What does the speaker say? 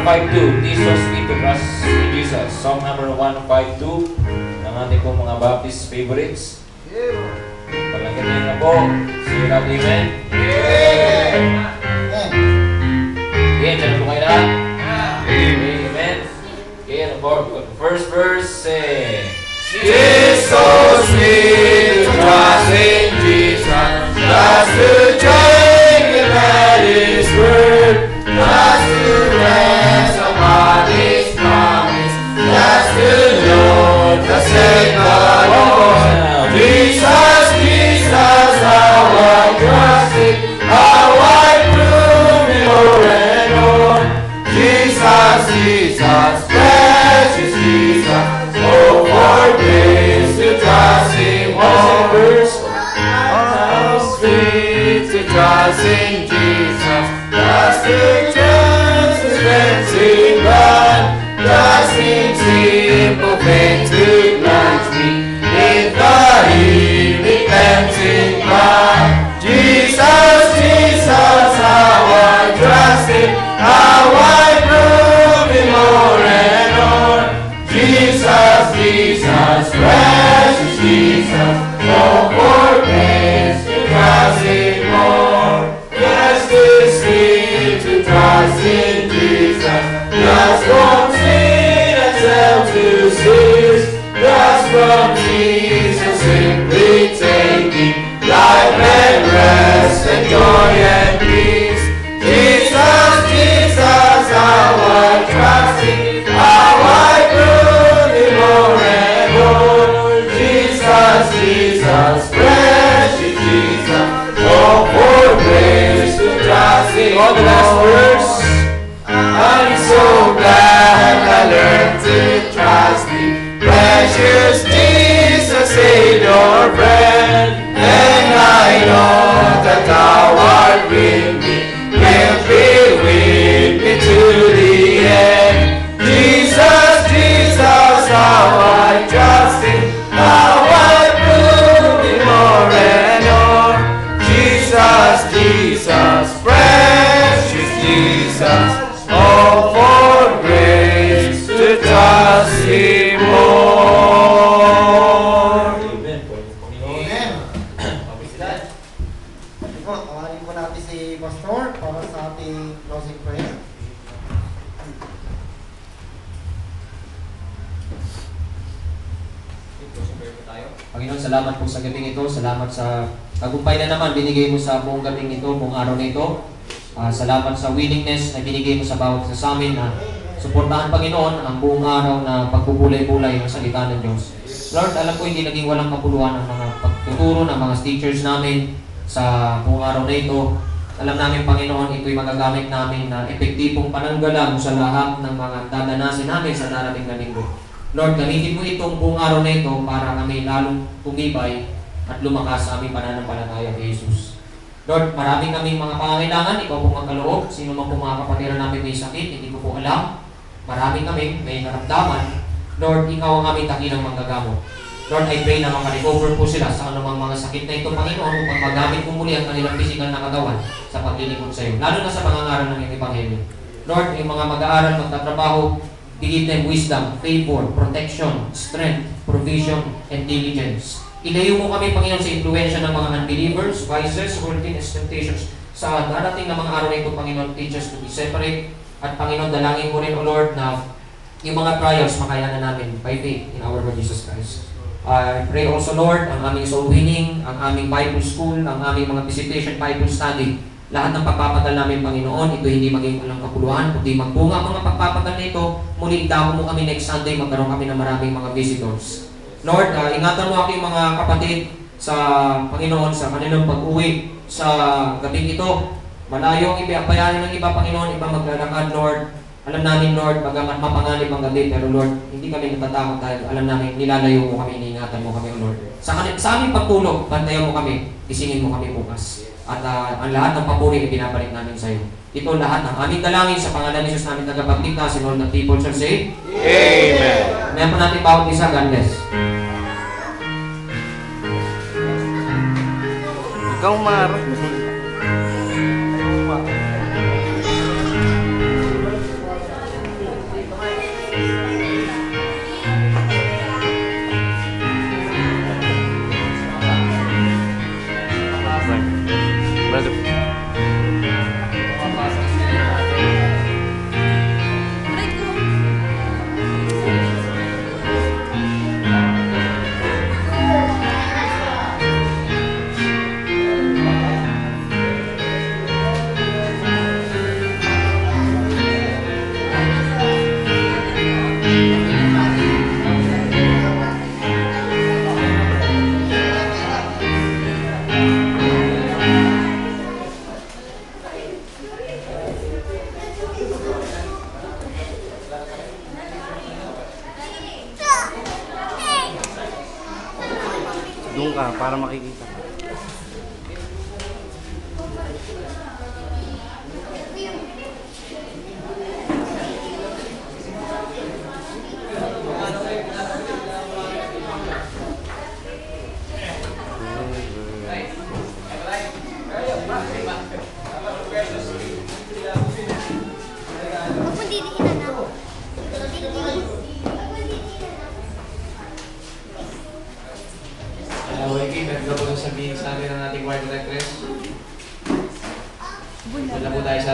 152. This was sweet to trust in Jesus. Song number 152 ng ating pong mga Baptist favorites. Palagyan niyo na po. Say it out, amen. Okay, dyan po kayo lahat. Amen. Okay, ano po? First verse, say, It's so sweet to trust in Jesus, just to drink and at His word, just to rest upon His promise, just to know the sake of the Lord. Jesus, Jesus, how I trust Him, how I prove Him o'er and o'er. Jesus, Jesus, precious Jesus, oh, for grace to trust Him more. How sweet to trust in Jesus, just to trust His cleansing blood, just in simple faith to plunge me in the healing cleansing blood. Jesus, Jesus, how I trust Him, how I prove Him more and more. Jesus, Jesus, precious Jesus, oh, for grace to trust Him more. Yes, it's sweet to trust in Jesus, just from sin and self to cease, just from Jesus simply taking life and rest and joy and peace. Jesus, Jesus, how I trust Him, how I prove Him more and more. Jesus, Jesus, precious Jesus, oh, for grace to trust Him. all the last verse. I'm so glad I learned to trust Thee, precious Jesus, Savior, friend. And I know that Thou art with me, will be with me to the end. Jesus, Jesus, how I trust Him, how I prove Him more and more. Jesus, Jesus, precious Jesus, oh, for grace to trust Him more. Amen. Amen. Po, tawarin po natin si Pastor para sa ating closing prayer. Panginoon, salamat po sa gabing ito. Salamat sa tagumpay na naman binigay mo sa buong gabing ito, buong araw na ito. Salamat sa willingness na binigay mo sa bawat isa sa amin na suportahan, Panginoon, ang buong araw na pagbubulay-bulay ng salita ng Diyos. Lord, alam ko hindi naging walang kapuluan ang mga pagtuturo ng mga teachers namin sa buong araw na ito. Alam namin, Panginoon, ito'y magagamit namin na epektibong pananggalang sa lahat ng mga dadanasin namin sa darating na linggo. Lord, gamitin mo itong buong araw na ito para kami lalong tumibay at lumakas sa aming pananampalataya kay Jesus. Lord, marami kaming mga pangangailangan, ikaw pong magkaloob. Sino man pong mga kapatiran namin may sakit, hindi ko po alam. Marami kami may naramdaman. Lord, ikaw ang aming dakilang manggagamot. Lord, I pray na makarecover po sila sa anumang mga sakit na ito, Panginoon, upang magamit mo muli ang kanilang physical na katawan sa paglilingkod sa iyo, lalo na sa pangangaral ng iyong Ebanghelyo. Lord, yung mga mag-aaral, magtatrabaho, give them wisdom, favor, protection, strength, provision, and diligence. Ilayo mo kami, Panginoon, sa impluensya ng mga unbelievers, vices, worldliness, temptations. Sa darating na mga araw na ito, Panginoon, teach us to be separate. At Panginoon, dalangin mo rin, O Lord, na yung mga trials makayanan namin by faith in our Lord Jesus Christ. I pray also, Lord, ang aming soul winning, ang aming Bible school, ang aming mga visitation Bible study, lahat ng pagpapagal namin, Panginoon, ito hindi maging walang kapuluhan, kundi magbunga ang mga pagpapagal na ito. Muli, idako mo kami next Sunday, magkaroon kami ng maraming mga visitors. Lord, ingatan mo aking mga kapatid sa Panginoon, sa kanilang pag-uwi sa gabing ito. Malayo ang ipayanin ng iba, Panginoon, iba maglalakad, Lord. Alam namin, Lord, bagamat mapanganib ang gabi, pero Lord, hindi kami natatakot dahil alam namin, nilalayo mo kami, iniingatan mo kami, Lord. Sa aming pagtulog, bantayan mo kami, isingin mo kami bukas. At ang lahat ng papuri ay binabalik namin sa iyo. Ito lahat ng aming dalangin sa pangalan ni Jesus namin tagapagligtas, and all the people shall say, Amen. Ngayon po natin bawat isa, God bless. Ikaw, Mar. Doon ka, para makikita. Wiki, meron po sabihin sa amin ng ating wide directress. Wala po tayo sa